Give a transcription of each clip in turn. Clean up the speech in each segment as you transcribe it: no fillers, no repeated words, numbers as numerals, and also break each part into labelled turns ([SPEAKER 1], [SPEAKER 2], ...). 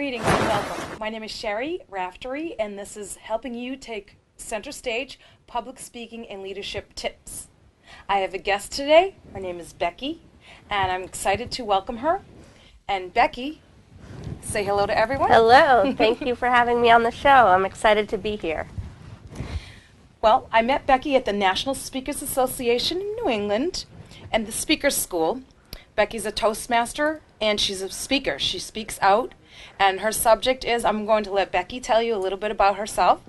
[SPEAKER 1] Greetings and welcome. My name is Sherri, Raftery, and this is helping you take center stage public speaking and leadership tips. I have a guest today. Her name is Becky, and I'm excited to welcome her. And Becky, say hello to everyone.
[SPEAKER 2] Hello. Thank you for having me on the show. I'm excited to be here.
[SPEAKER 1] Well, I met Becky at the National Speakers Association in New England and the Speakers School. Becky's a Toastmaster, and she's a speaker. She speaks out, and her subject is, I'm going to let Becky tell you a little bit about herself.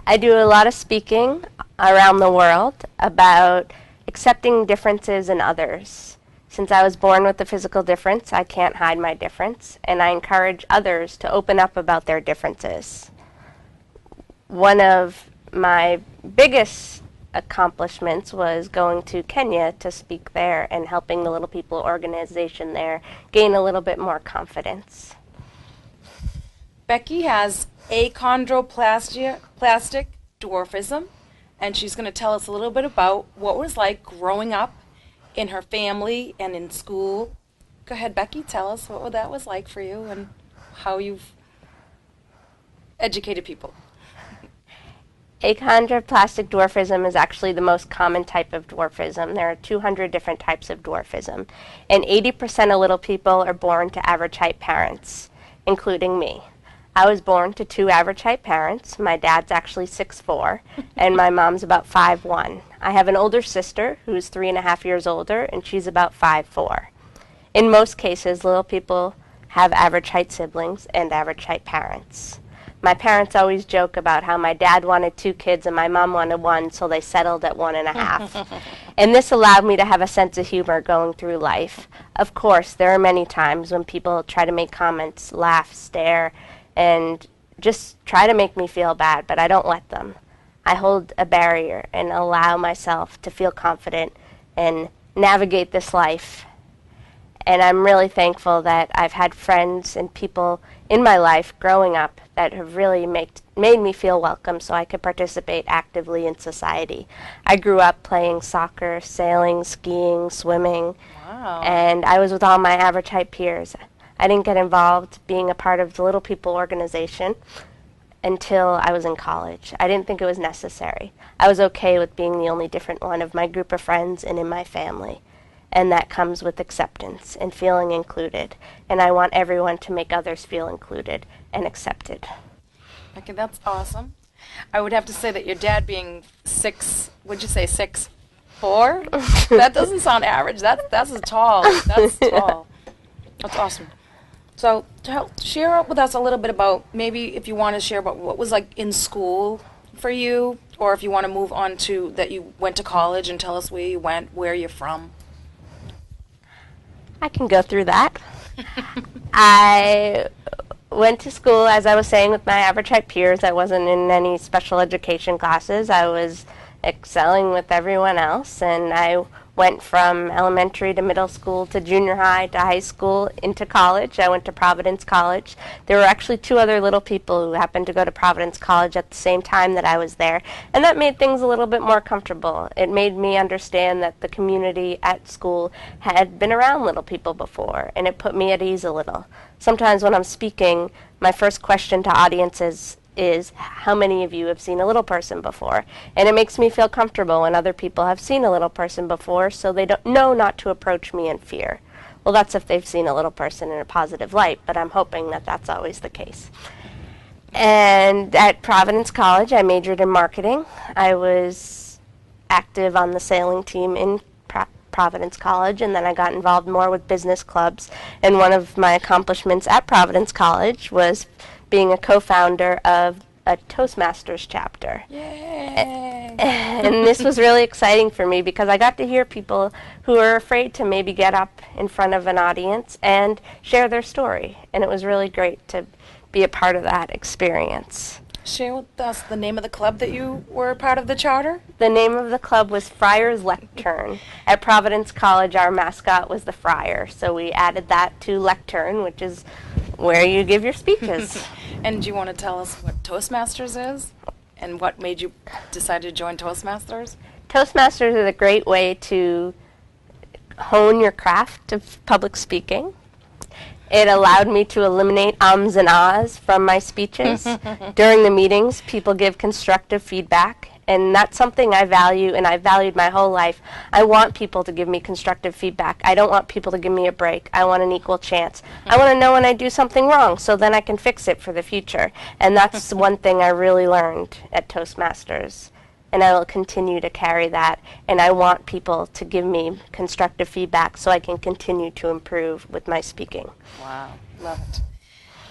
[SPEAKER 2] I do a lot of speaking around the world about accepting differences in others. Since I was born with a physical difference, I can't hide my difference, and I encourage others to open up about their differences. One of my biggest accomplishments was going to Kenya to speak there and helping the Little People organization there gain a little bit more confidence.
[SPEAKER 1] Becky has Achondroplasia Dwarfism, and she's going to tell us a little bit about what it was like growing up in her family and in school. Go ahead, Becky, tell us what that was like for you and how you've educated people.
[SPEAKER 2] Achondroplasia dwarfism is actually the most common type of dwarfism. There are 200 different types of dwarfism, and 80% of little people are born to average height parents, including me. I was born to 2 average height parents. My dad's actually 6'4", and my mom's about 5'1". I have an older sister who's 3.5 years older, and she's about 5'4". In most cases, little people have average height siblings and average height parents. My parents always joke about how my dad wanted 2 kids and my mom wanted 1, so they settled at 1.5. And this allowed me to have a sense of humor going through life. Of course, there are many times when people try to make comments, laugh, stare, and just try to make me feel bad, but I don't let them. I hold a barrier and allow myself to feel confident and navigate this life. And I'm really thankful that I've had friends and people in my life growing up that have really made me feel welcome so I could participate actively in society. I grew up playing soccer, sailing, skiing, swimming, and I was with all my average height peers. I didn't get involved being a part of the Little People organization until I was in college. I didn't think it was necessary. I was okay with being the only different one of my group of friends and in my family. And that comes with acceptance and feeling included. And I want everyone to make others feel included and accepted.
[SPEAKER 1] Okay, that's awesome. I would have to say that your dad being 6'4"? That doesn't sound average. That's tall. That's tall. That's awesome. So share with us a little bit about, maybe if you want to share about what was like in school for you, or if you want to move on to that you went to college and tell us where you went, where you're from.
[SPEAKER 2] I can go through that. I went to school, as I was saying, with my average height peers. I wasn't in any special education classes. I was excelling with everyone else, and I went from elementary to middle school to junior high to high school into college. I went to Providence College. There were actually 2 other little people who happened to go to Providence College at the same time that I was there, and that made things a little bit more comfortable. It made me understand that the community at school had been around little people before, and it put me at ease a little. Sometimes when I'm speaking, my first question to audiences is, how many of you have seen a little person before? And it makes me feel comfortable when other people have seen a little person before, so they don't know not to approach me in fear. Well, that's if they've seen a little person in a positive light, but I'm hoping that that's always the case. And at Providence College, I majored in marketing. I was active on the sailing team in Providence College, and then I got involved more with business clubs. And one of my accomplishments at Providence College was being a co-founder of a Toastmasters chapter.
[SPEAKER 1] Yay!
[SPEAKER 2] And this was really exciting for me because I got to hear people who are afraid to maybe get up in front of an audience and share their story. And it was really great to be a part of that experience.
[SPEAKER 1] Share with us the name of the club that you were part of the charter?
[SPEAKER 2] The name of the club was Friar's Lectern. At Providence College, our mascot was the friar, so we added that to Lectern, which is where you give your speeches.
[SPEAKER 1] And do you want to tell us what Toastmasters is and what made you decide to join Toastmasters?
[SPEAKER 2] Toastmasters is a great way to hone your craft of public speaking. It allowed me to eliminate ums and ahs from my speeches. During the meetings, people give constructive feedback, and that's something I value, and I've valued my whole life. I want people to give me constructive feedback. I don't want people to give me a break. I want an equal chance. I want to know when I do something wrong, so then I can fix it for the future. And that's one thing I really learned at Toastmasters. And I will continue to carry that. And I want people to give me constructive feedback so I can continue to improve with my speaking.
[SPEAKER 1] Wow, love it.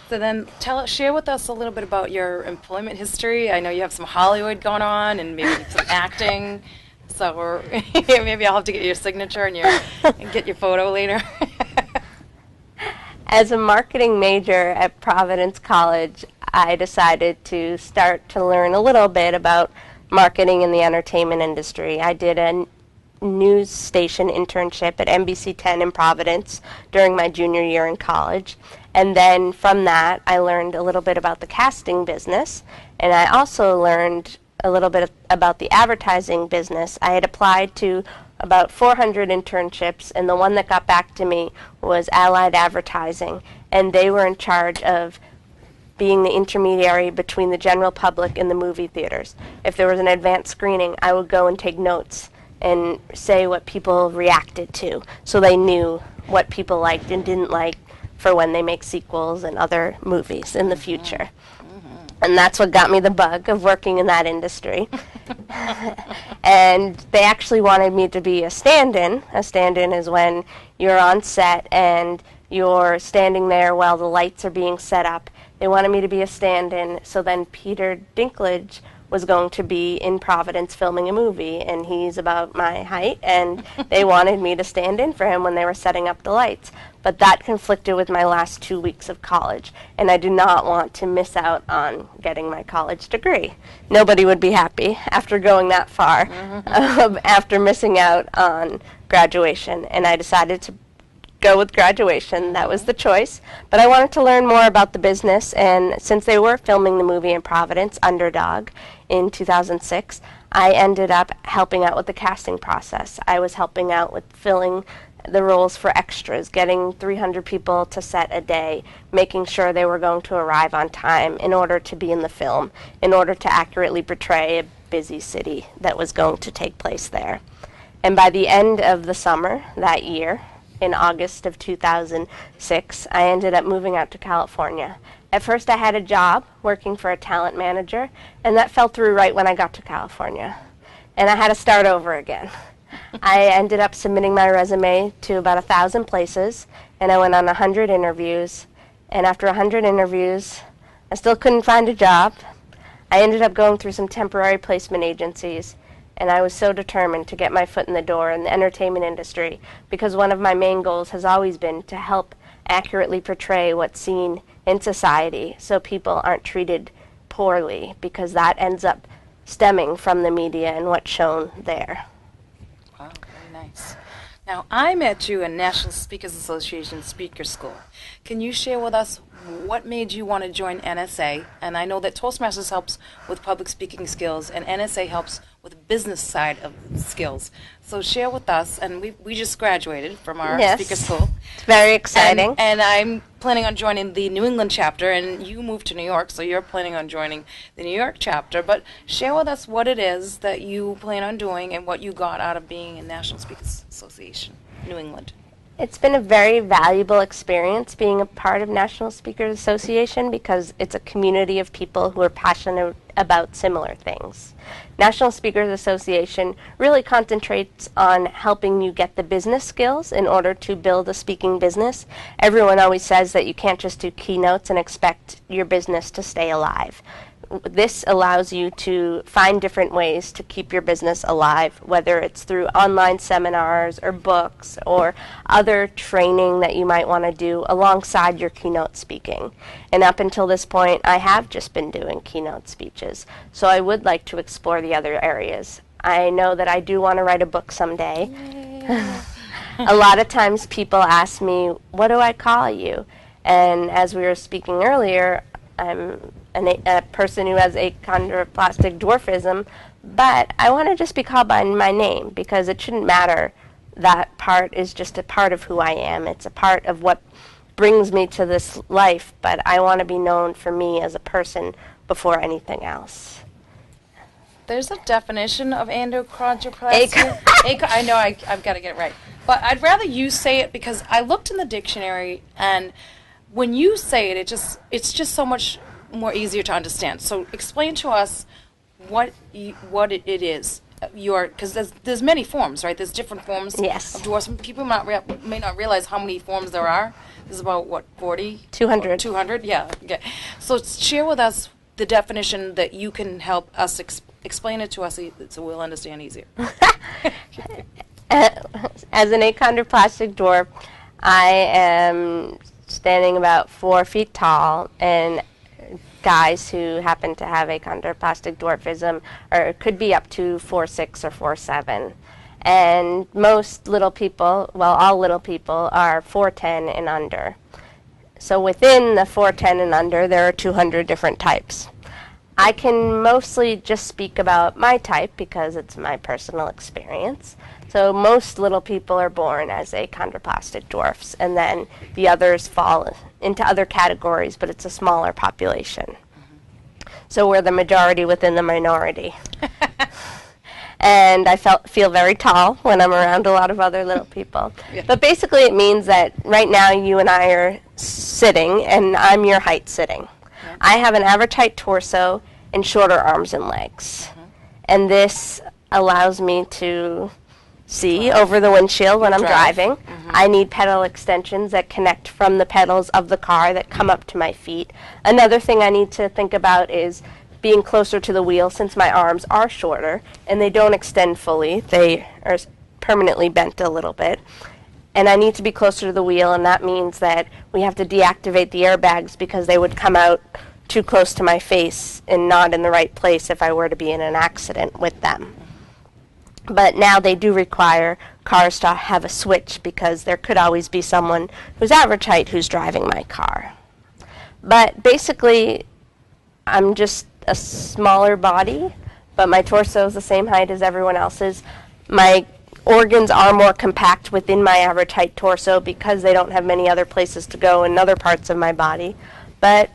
[SPEAKER 1] So then share with us a little bit about your employment history. I know you have some Hollywood going on and maybe some acting. So maybe I'll have to get your signature and get your photo later.
[SPEAKER 2] As a marketing major at Providence College, I decided to start to learn a little bit about marketing in the entertainment industry. I did a news station internship at NBC 10 in Providence during my junior year in college. And then from that, I learned a little bit about the casting business. And I also learned a little bit about the advertising business. I had applied to about 400 internships, and the one that got back to me was Allied Advertising. And they were in charge of being the intermediary between the general public and the movie theaters. If there was an advanced screening, I would go and take notes and say what people reacted to, so they knew what people liked and didn't like for when they make sequels and other movies in the future. And that's what got me the bug of working in that industry. And they actually wanted me to be a stand-in. A stand-in is when you're on set and you're standing there while the lights are being set up. They wanted me to be a stand-in, so then Peter Dinklage was going to be in Providence filming a movie, and he's about my height, and they wanted me to stand in for him when they were setting up the lights. But that conflicted with my last 2 weeks of college, and I do not want to miss out on getting my college degree. Nobody would be happy after going that far, after missing out on graduation, and I decided to go with graduation. That was the choice. But I wanted to learn more about the business, and since they were filming the movie in Providence, Underdog, in 2006, I ended up helping out with the casting process. I was helping out with filling the roles for extras, getting 300 people to set a day, making sure they were going to arrive on time in order to be in the film, in order to accurately portray a busy city that was going to take place there. And by the end of the summer that year, in August of 2006, I ended up moving out to California. At first I had a job working for a talent manager, and that fell through right when I got to California. And I had to start over again. I ended up submitting my resume to about 1,000 places, and I went on 100 interviews. And after 100 interviews, I still couldn't find a job. I ended up going through some temporary placement agencies, and I was so determined to get my foot in the door in the entertainment industry because one of my main goals has always been to help accurately portray what's seen in society so people aren't treated poorly, because that ends up stemming from the media and what's shown there.
[SPEAKER 1] Wow, very nice. Now, I met you in National Speakers Association Speaker School. Can you share with us what made you want to join NSA? And I know that Toastmasters helps with public speaking skills, and NSA helps with the business side of skills. So share with us, and we just graduated from our speaker school.
[SPEAKER 2] It's very exciting.
[SPEAKER 1] And I'm planning on joining the New England chapter, and you moved to New York, so you're planning on joining the New York chapter. But share with us what it is that you plan on doing and what you got out of being in National Speakers Association, New England.
[SPEAKER 2] It's been a very valuable experience being a part of National Speakers Association because it's a community of people who are passionate about similar things. National Speakers Association really concentrates on helping you get the business skills in order to build a speaking business. Everyone always says that you can't just do keynotes and expect your business to stay alive. This allows you to find different ways to keep your business alive, whether it's through online seminars or books or other training that you might want to do alongside your keynote speaking. And up until this point, I have just been doing keynote speeches, so I would like to explore the other areas. I know that I do want to write a book someday. A lot of times people ask me, what do I call you? And as we were speaking earlier, I'm a person who has achondroplastic dwarfism, but I want to just be called by my name because it shouldn't matter. That part is just a part of who I am. It's a part of what brings me to this life, but I want to be known for me as a person before anything else.
[SPEAKER 1] There's a definition of achondroplasia. I know I've got to get it right. But I'd rather you say it because I looked in the dictionary, and when you say it, it's just so much more easier to understand. So explain to us what it is. Because there's many forms, right? There's different forms
[SPEAKER 2] Yes.
[SPEAKER 1] of dwarfism. People may not realize how many forms there are. There's about, what, 40?
[SPEAKER 2] 200.
[SPEAKER 1] 200, yeah. Okay. So share with us the definition that you can help us explain it to us so we'll understand easier.
[SPEAKER 2] As an achondroplastic dwarf, I am standing about 4 feet tall, and guys who happen to have achondroplastic dwarfism could be up to 4'6" or 4'7". And most little people, well, all little people, are 4'10" and under. So within the 4'10" and under, there are 200 different types. I can mostly just speak about my type because it's my personal experience. So most little people are born as achondroplastic dwarfs, and then the others fall into other categories, but it's a smaller population. Mm-hmm. So we're the majority within the minority. And I feel very tall when I'm around a lot of other little people. Yeah. But basically it means that right now you and I are sitting, and I'm your height sitting. Yeah. I have an average height torso and shorter arms and legs. Mm-hmm. And this allows me to see over the windshield when I'm driving. Mm-hmm. I need pedal extensions that connect from the pedals of the car that come up to my feet. Another thing I need to think about is being closer to the wheel, since my arms are shorter and they don't extend fully. They are permanently bent a little bit. And I need to be closer to the wheel, and that means that we have to deactivate the airbags because they would come out too close to my face and not in the right place if I were to be in an accident with them. But now they do require cars to have a switch because there could always be someone who's average height who's driving my car. But basically, I'm just a smaller body, but my torso is the same height as everyone else's. My organs are more compact within my average height torso because they don't have many other places to go in other parts of my body. But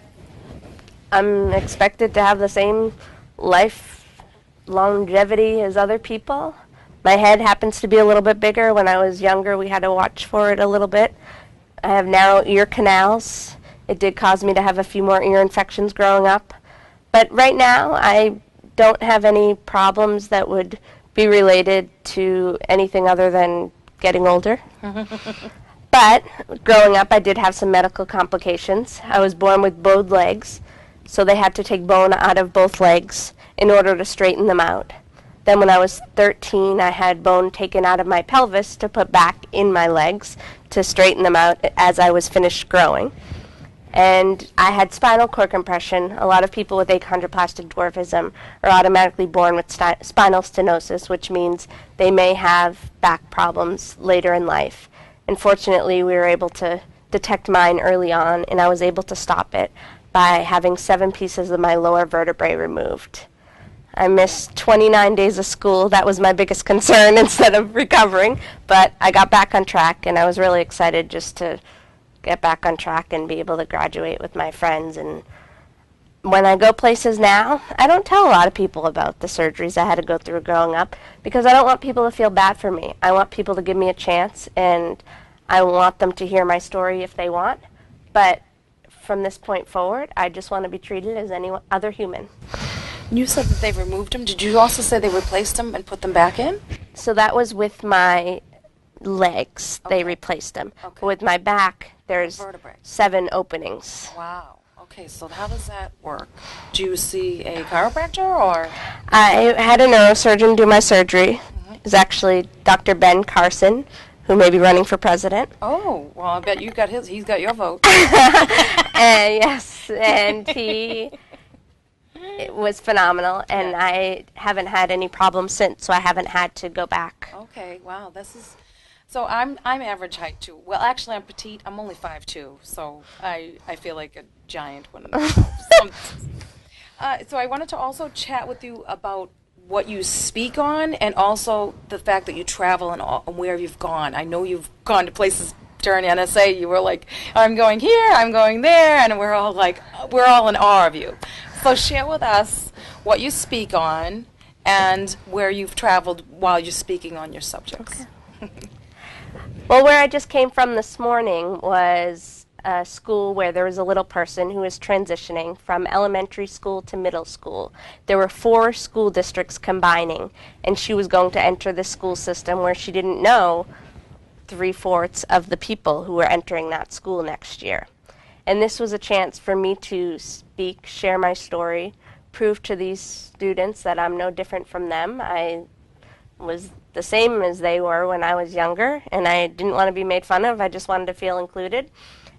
[SPEAKER 2] I'm expected to have the same life longevity as other people. My head happens to be a little bit bigger. When I was younger, we had to watch for it a little bit. I have narrow ear canals. It did cause me to have a few more ear infections growing up. But right now, I don't have any problems that would be related to anything other than getting older. But growing up, I did have some medical complications. I was born with bowed legs, so they had to take bone out of both legs in order to straighten them out. Then when I was 13, I had bone taken out of my pelvis to put back in my legs to straighten them out as I was finished growing. And I had spinal cord compression. A lot of people with achondroplastic dwarfism are automatically born with spinal stenosis, which means they may have back problems later in life. Unfortunately, we were able to detect mine early on, and I was able to stop it by having 7 pieces of my lower vertebrae removed. I missed 29 days of school. That was my biggest concern instead of recovering, but I got back on track, and I was really excited just to get back on track and be able to graduate with my friends. And when I go places now, I don't tell a lot of people about the surgeries I had to go through growing up because I don't want people to feel bad for me. I want people to give me a chance, and I want them to hear my story if they want. But from this point forward, I just want to be treated as any other human.
[SPEAKER 1] You said that they removed them. Did you also say they replaced them and put them back in?
[SPEAKER 2] So that was with my legs. Okay. They replaced them. Okay. But with my back, there's 7 openings.
[SPEAKER 1] Wow. Okay, so how does that work? Do you see a chiropractor or?
[SPEAKER 2] I had a neurosurgeon do my surgery. Mm-hmm. It was actually Dr. Ben Carson, who may be running for president.
[SPEAKER 1] Oh, well, I bet you got he's got your vote.
[SPEAKER 2] Yes, and it was phenomenal, and yeah. I haven't had any problems since, so I haven't had to go back.
[SPEAKER 1] Okay, wow, this is. So I'm average height too. Well, actually, I'm petite. I'm only 5'2", so I feel like a giant when I'm. So I wanted to also chat with you about what you speak on, and also the fact that you travel and where you've gone. I know you've gone to places during NSA, you were like, I'm going here, I'm going there, and we're all in awe of you. So share with us what you speak on and where you've traveled while you're speaking on your subjects.
[SPEAKER 2] Okay. Well, where I just came from this morning was a school where there was a little person who was transitioning from elementary school to middle school. There were 4 school districts combining, and she was going to enter the school system where she didn't know 3/4 of the people who were entering that school next year. And this was a chance for me to speak, share my story, prove to these students that I'm no different from them. I was the same as they were when I was younger, and I didn't want to be made fun of. I just wanted to feel included.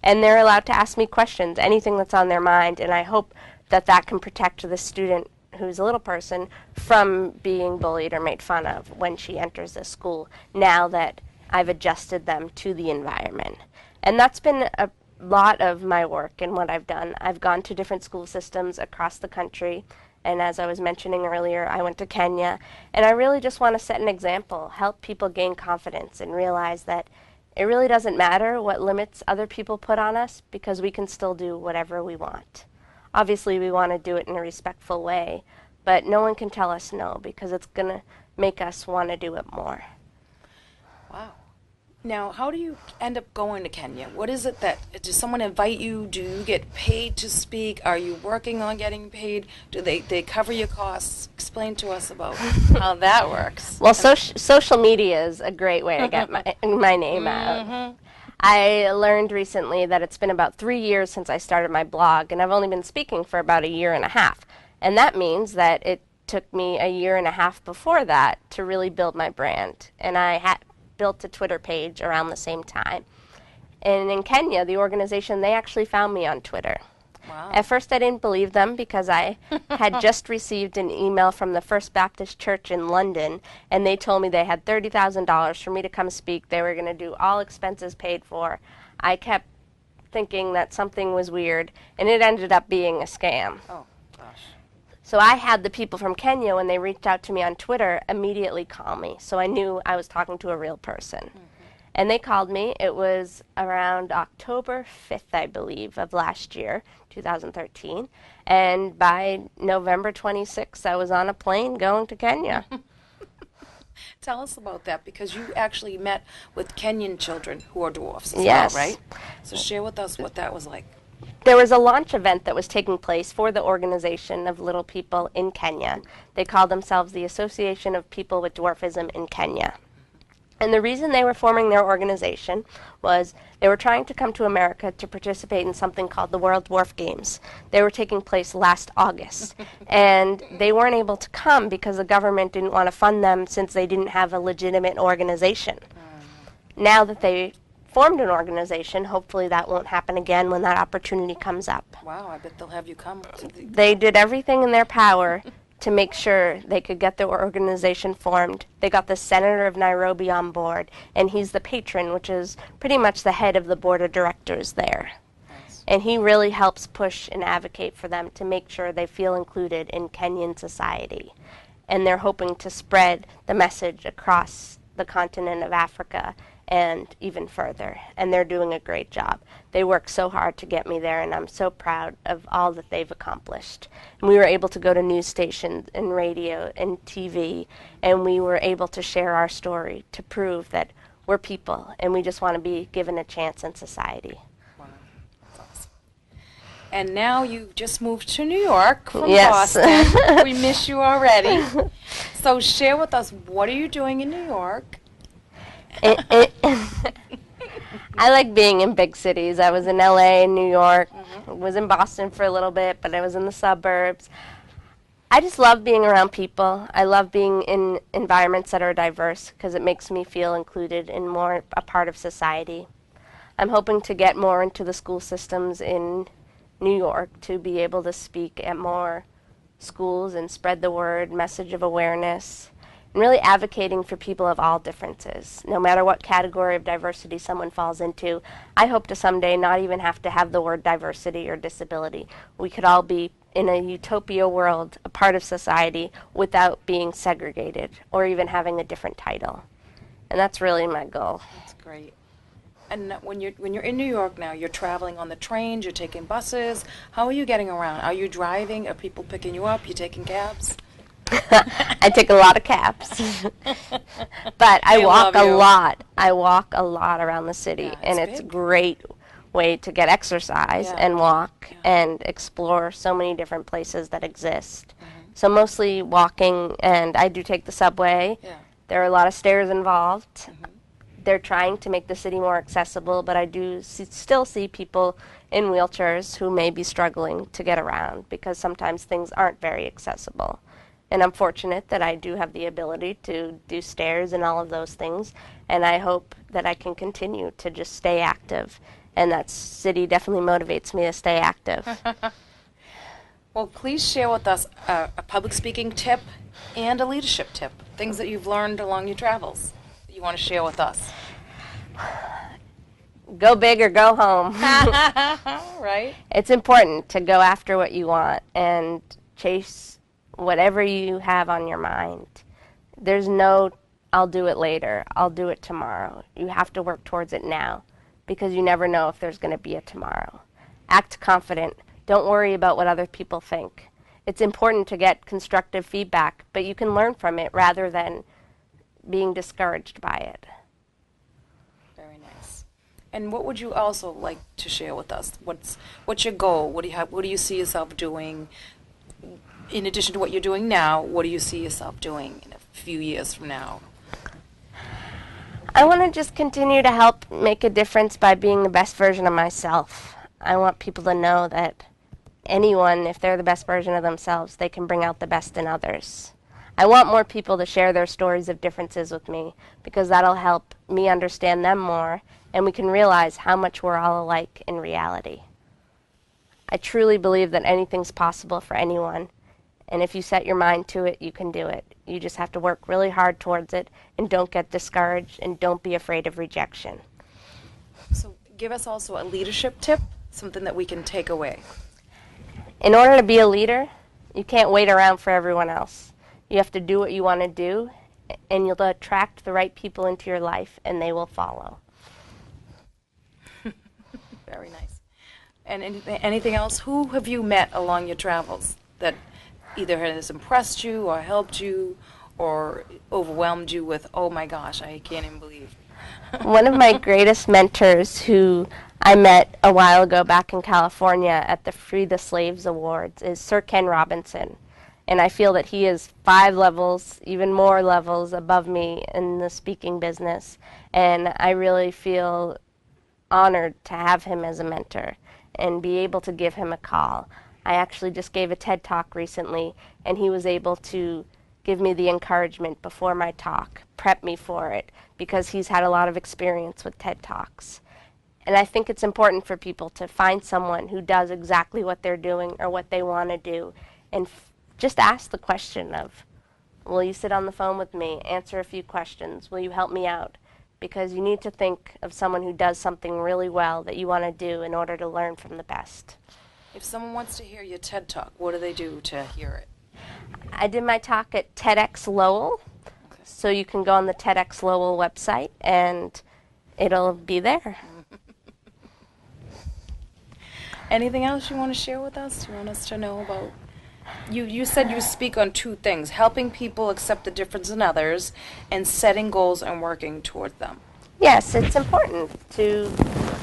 [SPEAKER 2] And they're allowed to ask me questions, anything that's on their mind, and I hope that that can protect the student who's a little person from being bullied or made fun of when she enters this school, now that I've adjusted them to the environment. And that's been a lot of my work and what I've done. I've gone to different school systems across the country, and as I was mentioning earlier, I went to Kenya, and I really just want to set an example, help people gain confidence and realize that it really doesn't matter what limits other people put on us, because we can still do whatever we want. Obviously, we want to do it in a respectful way, but no one can tell us no, because it's going to make us want to do it more.
[SPEAKER 1] Wow. Now, how do you end up going to Kenya? What is it that, does someone invite you? Do you get paid to speak? Are you working on getting paid? Do they cover your costs? Explain to us about how that works.
[SPEAKER 2] Well, social media is a great way to get my name out. I learned recently that it's been about 3 years since I started my blog, and I've only been speaking for about 1.5 years. And that means that it took me 1.5 years before that to really build my brand. And I had built a Twitter page around the same time. And in Kenya, the organization, they actually found me on Twitter.
[SPEAKER 1] Wow.
[SPEAKER 2] At first, I didn't believe them because I had just received an email from the First Baptist Church in London, and they told me they had $30,000 for me to come speak. They were going to do all expenses paid for. I kept thinking that something was weird, and it ended up being a scam.
[SPEAKER 1] Oh, gosh.
[SPEAKER 2] So I had the people from Kenya, when they reached out to me on Twitter, immediately call me. So I knew I was talking to a real person. And they called me. It was around October 5th, I believe, of last year, 2013. And by November 26th, I was on a plane going to Kenya.
[SPEAKER 1] Tell us about that, because you actually met with Kenyan children who are dwarfs as
[SPEAKER 2] Yes.
[SPEAKER 1] well, right? So share with us what that was like.
[SPEAKER 2] There was a launch event that was taking place for the organization of little people in Kenya. They called themselves the Association of People with Dwarfism in Kenya. And the reason they were forming their organization was they were trying to come to America to participate in something called the World Dwarf Games. They were taking place last August. And they weren't able to come because the government didn't want to fund them, since they didn't have a legitimate organization. Now that they formed an organization, hopefully that won't happen again when that opportunity comes up.
[SPEAKER 1] Wow, I bet they'll have you come.
[SPEAKER 2] They did everything in their power to make sure they could get their organization formed. They got the Senator of Nairobi on board, and he's the patron, which is pretty much the head of the board of directors there.
[SPEAKER 1] Nice.
[SPEAKER 2] And he really helps push and advocate for them to make sure they feel included in Kenyan society. And they're hoping to spread the message across the continent of Africa and even further, and they're doing a great job. They work so hard to get me there, and I'm so proud of all that they've accomplished. And we were able to go to news stations and radio and TV, and we were able to share our story to prove that we're people, and we just want to be given a chance in society.
[SPEAKER 1] Wow, that's awesome. And now you just moved to New York from
[SPEAKER 2] Yes.
[SPEAKER 1] Boston. We miss you already. So share with us, what are you doing in New York?
[SPEAKER 2] I like being in big cities. I was in LA, New York, was in Boston for a little bit, but I was in the suburbs. I just love being around people. I love being in environments that are diverse, because it makes me feel included and more a part of society. I'm hoping to get more into the school systems in New York to be able to speak at more schools and spread the word, message of awareness, and really advocating for people of all differences. No matter what category of diversity someone falls into, I hope to someday not even have to have the word diversity or disability. We could all be in a utopia world, a part of society, without being segregated or even having a different title. And that's really my goal.
[SPEAKER 1] That's great. And when you're in New York now, you're traveling on the trains, you're taking buses. How are you getting around? Are you driving? Are people picking you up? You taking cabs?
[SPEAKER 2] I take a lot of cabs. But I walk a lot. I walk a lot around the city,
[SPEAKER 1] Yeah,
[SPEAKER 2] and it's a
[SPEAKER 1] big.
[SPEAKER 2] great way to get exercise
[SPEAKER 1] Yeah.
[SPEAKER 2] and walk
[SPEAKER 1] Yeah.
[SPEAKER 2] and explore so many different places that exist. So mostly walking, and I do take the subway.
[SPEAKER 1] Yeah.
[SPEAKER 2] There are a lot of stairs involved. They're trying to make the city more accessible, but I do still see people in wheelchairs who may be struggling to get around because sometimes things aren't very accessible. And I'm fortunate that I do have the ability to do stairs and all of those things, and I hope that I can continue to just stay active. And that city definitely motivates me to stay active.
[SPEAKER 1] Well, please share with us a public speaking tip and a leadership tip, things that you've learned along your travels that you want to share with us.
[SPEAKER 2] Go big or go home.
[SPEAKER 1] Right?
[SPEAKER 2] It's important to go after what you want and chase whatever you have on your mind. There's no, I'll do it later, I'll do it tomorrow. You have to work towards it now because you never know if there's going to be a tomorrow. Act confident. Don't worry about what other people think. It's important to get constructive feedback, but you can learn from it rather than being discouraged by it.
[SPEAKER 1] Very nice. And what would you also like to share with us? What's your goal? What do you see yourself doing? In addition to what you're doing now, what do you see yourself doing in a few years from now?
[SPEAKER 2] I want to just continue to help make a difference by being the best version of myself. I want people to know that anyone, if they're the best version of themselves, they can bring out the best in others. I want more people to share their stories of differences with me because that'll help me understand them more and we can realize how much we're all alike in reality. I truly believe that anything's possible for anyone, and if you set your mind to it, you can do it. You just have to work really hard towards it and don't get discouraged and don't be afraid of rejection.
[SPEAKER 1] So give us also a leadership tip, something that we can take away.
[SPEAKER 2] In order to be a leader, you can't wait around for everyone else. You have to do what you want to do, and you'll attract the right people into your life, and they will follow.
[SPEAKER 1] Very nice. And anything else? Who have you met along your travels that either has impressed you or helped you or overwhelmed you with, oh my gosh, I can't even believe?
[SPEAKER 2] One of my greatest mentors who I met a while ago back in California at the Free the Slaves Awards is Sir Ken Robinson. And I feel that he is 5 levels, even more levels above me in the speaking business. And I really feel honored to have him as a mentor and be able to give him a call. I actually just gave a TED Talk recently, and he was able to give me the encouragement before my talk, prep me for it, because he's had a lot of experience with TED Talks. And I think it's important for people to find someone who does exactly what they're doing or what they want to do, and just ask the question of, will you sit on the phone with me, answer a few questions, will you help me out? Because you need to think of someone who does something really well that you want to do in order to learn from the best.
[SPEAKER 1] If someone wants to hear your TED Talk, what do they do to hear it?
[SPEAKER 2] I did my talk at TEDx Lowell, so you can go on the TEDx Lowell website and it'll be there.
[SPEAKER 1] Anything else you want to share with us? You want us to know about? You said you speak on 2 things, helping people accept the difference in others and setting goals and working toward them.
[SPEAKER 2] Yes, it's important to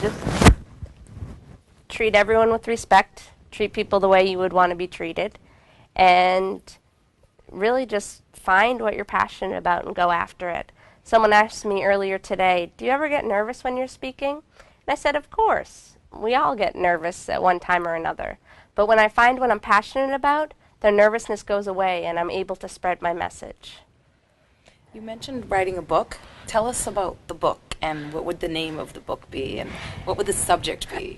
[SPEAKER 2] just treat everyone with respect, treat people the way you would want to be treated, and really just find what you're passionate about and go after it. Someone asked me earlier today, do you ever get nervous when you're speaking? And I said, of course. We all get nervous at one time or another. But when I find what I'm passionate about, the nervousness goes away and I'm able to spread my message.
[SPEAKER 1] You mentioned writing a book. Tell us about the book and what would the name of the book be and what would the subject be?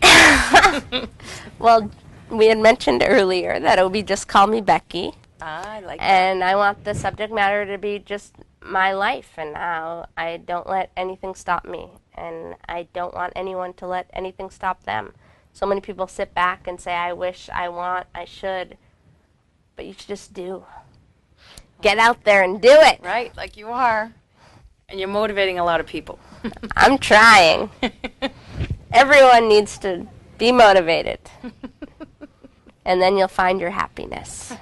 [SPEAKER 2] Well, we had mentioned earlier that it would be Just Call Me Becky.
[SPEAKER 1] I like that.
[SPEAKER 2] And I want the subject matter to be just my life and how I don't let anything stop me. And I don't want anyone to let anything stop them. So many people sit back and say, I wish, I want, I should. But you should just do. Get out there and do it.
[SPEAKER 1] Right, like you are. And you're motivating a lot of people.
[SPEAKER 2] I'm trying. Everyone needs to be motivated. And then you'll find your happiness.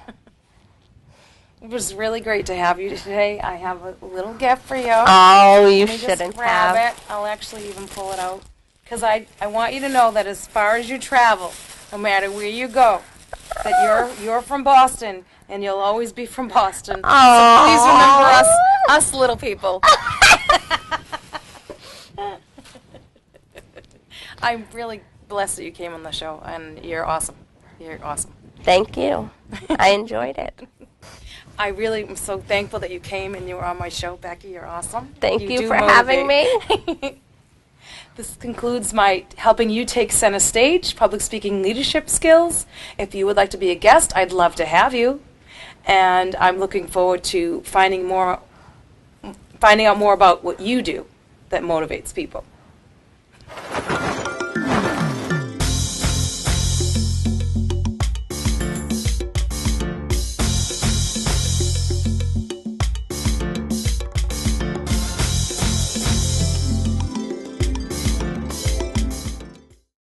[SPEAKER 1] It was really great to have you today. I have a little gift for you.
[SPEAKER 2] Oh, you
[SPEAKER 1] Let me
[SPEAKER 2] shouldn't
[SPEAKER 1] just grab
[SPEAKER 2] have.
[SPEAKER 1] it. I'll actually even pull it out. Because I want you to know that as far as you travel, no matter where you go, that you're from Boston, and you'll always be from Boston.
[SPEAKER 2] Aww.
[SPEAKER 1] So please remember us little people. I'm really blessed that you came on the show, and you're awesome. You're awesome.
[SPEAKER 2] Thank you. I enjoyed it.
[SPEAKER 1] I really am so thankful that you came and you were on my show, Becky. You're awesome.
[SPEAKER 2] Thank you
[SPEAKER 1] do
[SPEAKER 2] for having
[SPEAKER 1] motivate.
[SPEAKER 2] me.
[SPEAKER 1] This concludes my helping you take center stage, public speaking leadership skills. If you would like to be a guest, I'd love to have you. And I'm looking forward to finding out more about what you do that motivates people.